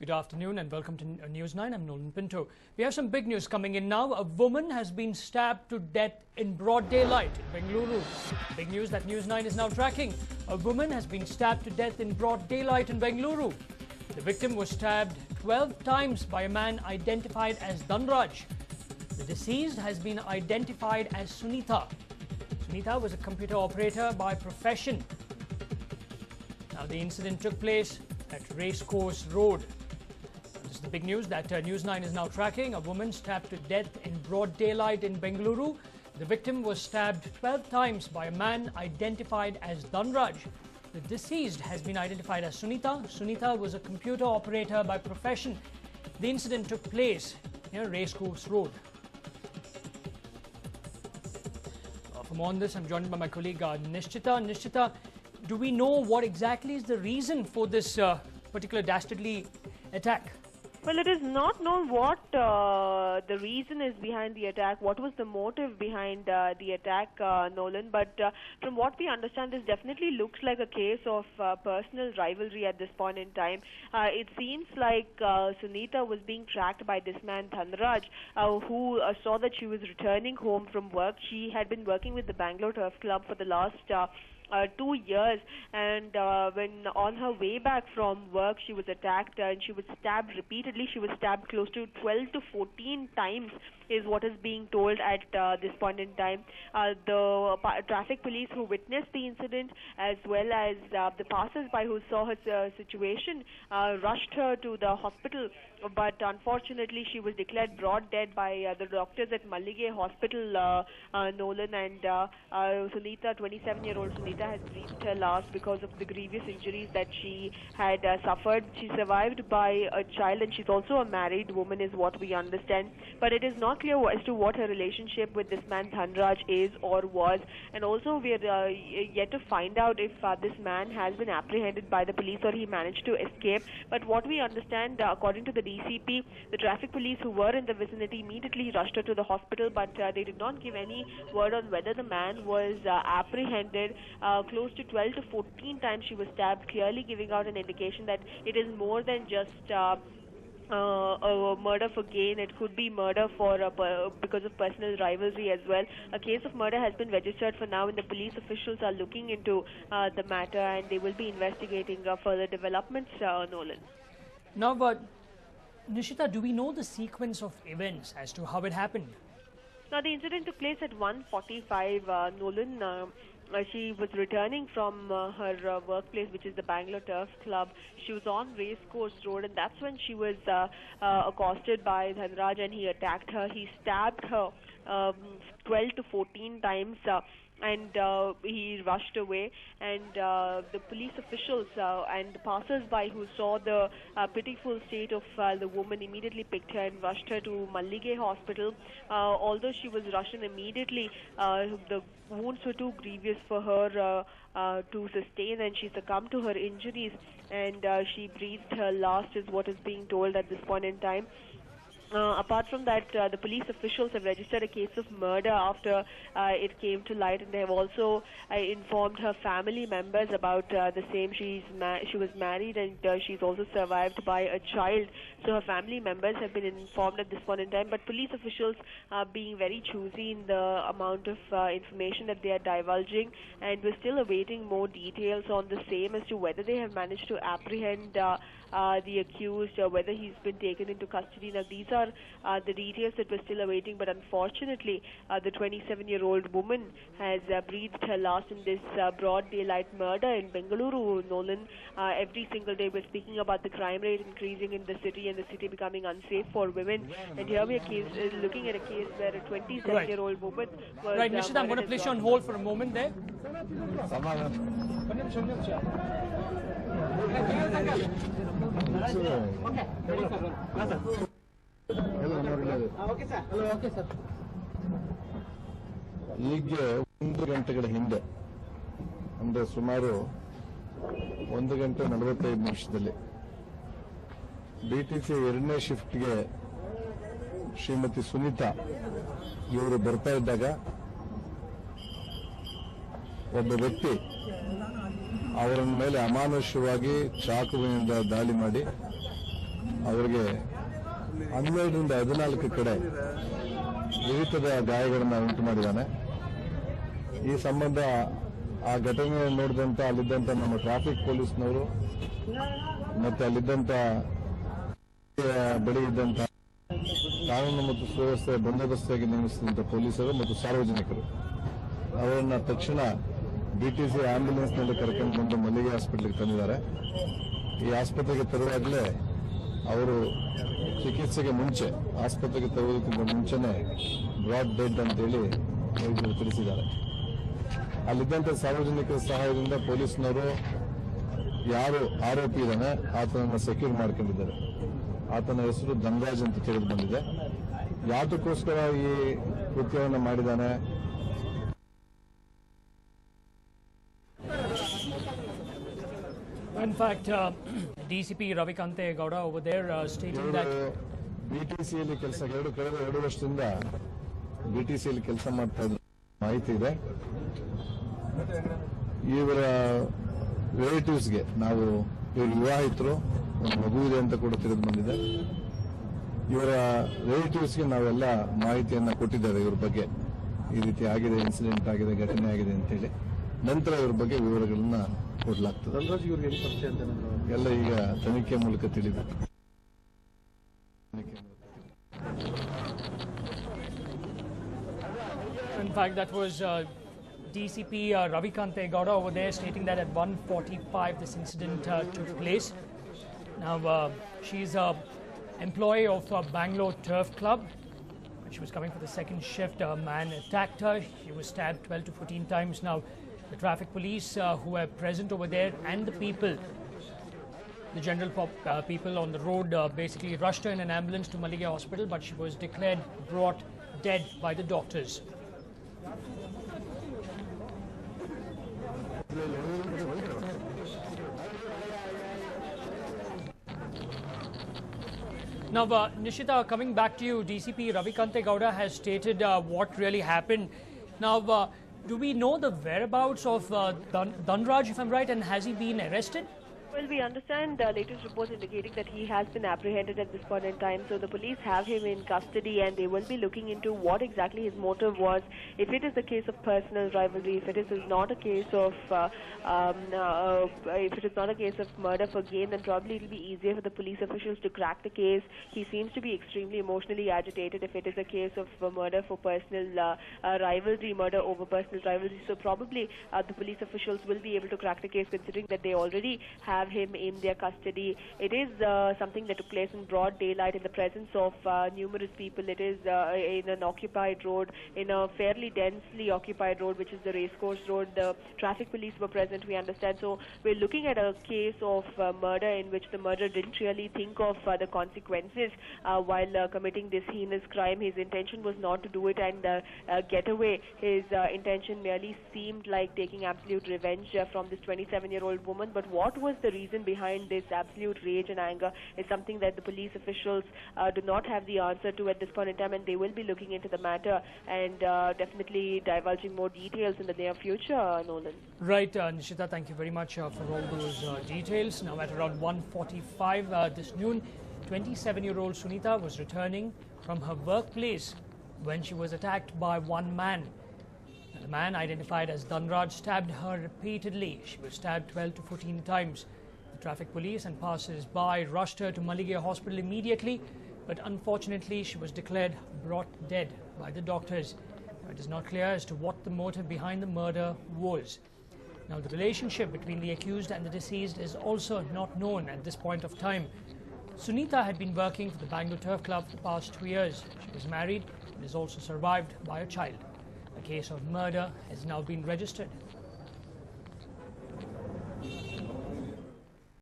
Good afternoon and welcome to News9. I'm Nolan Pinto. We have some big news coming in now. A woman has been stabbed to death in broad daylight in Bengaluru. Big news that News9 is now tracking. A woman has been stabbed to death in broad daylight in Bengaluru. The victim was stabbed 12 times by a man identified as Dhanraj. The deceased has been identified as Sunita. Sunita was a computer operator by profession. Now the incident took place at Racecourse Road. This is the big news that News9 is now tracking. A woman stabbed to death in broad daylight in Bengaluru. The victim was stabbed 12 times by a man identified as Dhanraj. The deceased has been identified as Sunita. Sunita was a computer operator by profession. The incident took place near Racecourse Road. For more on this, I'm joined by my colleague Nishchita. Nishchita, do we know what exactly is the reason for this particular dastardly attack? Well, it is not known what the reason is behind the attack, what was the motive behind the attack, Nolan. But from what we understand, this definitely looks like a case of personal rivalry at this point in time. It seems like Sunita was being tracked by this man, Dhanraj, who saw that she was returning home from work. She had been working with the Bengaluru Turf Club for the last 2 years, and when on her way back from work she was attacked and she was stabbed repeatedly. She was stabbed close to 12 to 14 times is what is being told at this point in time. The traffic police who witnessed the incident, as well as the passers-by who saw her situation, rushed her to the hospital, but unfortunately she was declared broad dead by the doctors at Mallige Hospital, Nolan, and Sunita, 27-year-old Sunita, has breathed her last because of the grievous injuries that she had suffered. She survived by a child, and she's also a married woman is what we understand, but it is not clear as to what her relationship with this man Dhanraj is or was, and also we are yet to find out if this man has been apprehended by the police or he managed to escape. But what we understand, according to the DCP, the traffic police who were in the vicinity immediately rushed her to the hospital, but they did not give any word on whether the man was apprehended. Close to 12 to 14 times she was stabbed, clearly giving out an indication that it is more than just a murder for gain. It could be murder for because of personal rivalry as well. A case of murder has been registered for now, and the police officials are looking into the matter, and they will be investigating further developments, Nolan. Now, but Nishita, do we know the sequence of events as to how it happened? Now, the incident took place at 1:45, Nolan. She was returning from her workplace, which is the Bengaluru Turf Club. She was on Racecourse Road, and that's when she was accosted by Dhanraj, and he attacked her. He stabbed her 12 to 14 times. And he rushed away, and the police officials and passers-by who saw the pitiful state of the woman immediately picked her and rushed her to Mallige Hospital. Although she was rushed in immediately, the wounds were too grievous for her to sustain, and she succumbed to her injuries, and she breathed her last is what is being told at this point in time. Apart from that, the police officials have registered a case of murder after it came to light, and they have also informed her family members about the same. She was married, and she's also survived by a child. So her family members have been informed at this point in time. But police officials are being very choosy in the amount of information that they are divulging, and we're still awaiting more details on the same as to whether they have managed to apprehend the accused, or whether he's been taken into custody. Now, these are the details that we're still awaiting, but unfortunately, the 27-year-old woman has breathed her last in this broad daylight murder in Bengaluru, Nolan. Every single day we're speaking about the crime rate increasing in the city and the city becoming unsafe for women. And here we are looking at a case where a 27-year-old woman was... Right, Nishita, I'm going to place you on hold for a moment there. ಈಗ 1 ಗಂಟೆಗಳ ಹಿಂದೆ, ಅಂದ್ರೆ ಸುಮಾರು 1 ಗಂಟೆ 45 ನಿಮಿಷದಲ್ಲಿ BTC 2ನೇ ಶಿಫ್ಟ್ಗೆ ಶ್ರೀಮತಿ ಸುನೀತಾ ಇವರು ಬರ್ತಾ ಇದ್ದಾಗ ಒಬ್ಬ ವ್ಯಕ್ತಿ ಅವರ ಮೇಲೆ ಅಮಾನುಷ್ಯವಾಗಿ ಚಾಕುವಿನಿಂದ ದಾಳಿ ಮಾಡಿ ಅವರಿಗೆ 12ರಿಂದ 14 ಕಡೆ ವಿವಿಧ ಗಾಯಗಳನ್ನು ಉಂಟು ಮಾಡಿದ್ದಾನೆ. ಈ ಸಂಬಂಧ ಆ ಘಟನೆ ನೋಡಿದಂತ ಅಲ್ಲಿದ್ದಂತ ನಮ್ಮ ಟ್ರಾಫಿಕ್ ಪೊಲೀಸ್ನವರು ಮತ್ತೆ ಅಲ್ಲಿದ್ದಂತ ಬಳಿ ಇದ್ದಂತ ಕಾನೂನು ಮತ್ತು ಸುವ್ಯವಸ್ಥೆ ಬಂದೋಬಸ್ತಾಗಿ ನೇಮಿಸಿದಂತ ಪೊಲೀಸರು ಮತ್ತು ಸಾರ್ವಜನಿಕರು ಅವರನ್ನ ತಕ್ಷಣ ಬಿಟಿಸಿ ಆಂಬ್ಯುಲೆನ್ಸ್ನಲ್ಲಿ ಕರ್ಕೊಂಡು ಬಂದು ಮಲ್ಲಿಗೆ ಹಾಸ್ಪಿಟಲ್ಗೆ ತಂದಿದ್ದಾರೆ. ಈ ಆಸ್ಪತ್ರೆಗೆ ತರುವಾಗಲೇ ಅವರು ಚಿಕಿತ್ಸೆಗೆ ಮುಂಚೆ ಆಸ್ಪತ್ರೆಗೆ ತರುವುದಕ್ಕಿಂತ ಮುಂಚೆನೆ ಬ್ರಾಡ್ ಡೆಡ್ ಅಂತೇಳಿ ವೈದ್ಯರು ತಿಳಿಸಿದ್ದಾರೆ. ಅಲ್ಲಿದ್ದಂಥ ಸಾರ್ವಜನಿಕರ ಸಹಾಯದಿಂದ ಪೊಲೀಸ್ನವರು ಯಾರು ಆರೋಪಿ ಇದ್ದಾನೆ ಆತನನ್ನು ಸೆಕ್ಯೂರ್ ಮಾಡ್ಕೊಂಡಿದ್ದಾರೆ. ಆತನ ಹೆಸರು ಧನರಾಜ್ ಅಂತ ತಿಳಿದು ಬಂದಿದೆ. ಯಾತಕ್ಕೋಸ್ಕರ ಈ ಕೃತ್ಯವನ್ನು ಮಾಡಿದ್ದಾನೆ, In fact, DCP Ravikante Gowda over there stating that ಬಿಟಿಸಿಯಲ್ಲಿ ಕಳೆದ 2 ವರ್ಷದಿಂದ ಬಿಟಿಸಿಯಲ್ಲಿ ಕೆಲಸ ಮಾಡ್ತಾ ಇದ್ರು ಮಾಹಿತಿ ಇದೆ. ಇವರ ರಿಲೇಟಿವ್ಸ್ಗೆ ನಾವು ಇವರು ವಿವಾಹಿತರು, ಒಂದು ಮಗು ಇದೆ ಅಂತ ಕೂಡ ತಿಳಿದು ಬಂದಿದೆ. ಇವರ ರಿಲೇಟಿವ್ಸ್ಗೆ ನಾವೆಲ್ಲ ಮಾಹಿತಿಯನ್ನ ಕೊಟ್ಟಿದ್ದೇವೆ ಇವ್ರ ಬಗ್ಗೆ, ಈ ರೀತಿ ಆಗಿದೆ, ಇನ್ಸಿಡೆಂಟ್ ಆಗಿದೆ, ಘಟನೆ ಆಗಿದೆ ಅಂತೇಳಿ. ನಂತರ ಇವ್ರ ಬಗ್ಗೆ ವಿವರಗಳನ್ನ ಕೊಡಲಾಗ್ತದೆ. ಎಲ್ಲ ಈಗ ತನಿಖೆ ಮೂಲಕ ತಿಳಿದು. In fact, that was DCP Ravikante Gowda over there stating that at 1:45 this incident took place. Now, she's an employee of Bengaluru Turf Club. When she was coming for the second shift, a man attacked her. She was stabbed 12 to 14 times. Now, the traffic police who were present over there and the people, the general people on the road basically rushed her in an ambulance to Maliga Hospital, but she was declared brought dead by the doctors. Now, Nishita, coming back to you, DCP Ravikante Gowda has stated what really happened. Now, do we know the whereabouts of Dhanraj, if I'm right, and has he been arrested? Well, we understand the latest reports indicating that he has been apprehended at this point in time. So the police have him in custody and they will be looking into what exactly his motive was. If it is a case of personal rivalry, if it is not a case of murder for gain, then probably it will be easier for the police officials to crack the case. He seems to be extremely emotionally agitated if it is a case of murder for personal rivalry, murder over personal rivalry. So probably the police officials will be able to crack the case, considering that they already have him in their custody. It is something that took place in broad daylight in the presence of numerous people. It is in an occupied road, in a fairly densely occupied road, which is the racecourse road. The traffic police were present, we understand. So we're looking at a case of murder in which the murderer didn't really think of the consequences while committing this heinous crime. His intention was not to do it and get away. His intention merely seemed like taking absolute revenge from this 27-year-old woman. But what was the reason behind this absolute rage and anger is something that the police officials do not have the answer to at this point in time, and they will be looking into the matter and definitely divulging more details in the near future, Nolan. Right, Nishita, thank you very much for all those details. Now at around 1:45 this noon, 27-year-old Sunita was returning from her workplace when she was attacked by one man. The man, identified as Dhanraj, stabbed her repeatedly. She was stabbed 12 to 14 times. The traffic police and passers-by rushed her to Maliga Hospital immediately, but unfortunately she was declared brought dead by the doctors. Now, it is not clear as to what the motive behind the murder was. Now, the relationship between the accused and the deceased is also not known at this point of time. Sunita had been working for the Bengaluru Turf Club for the past 2 years. She was married and is also survived by a child. A case of murder has now been registered.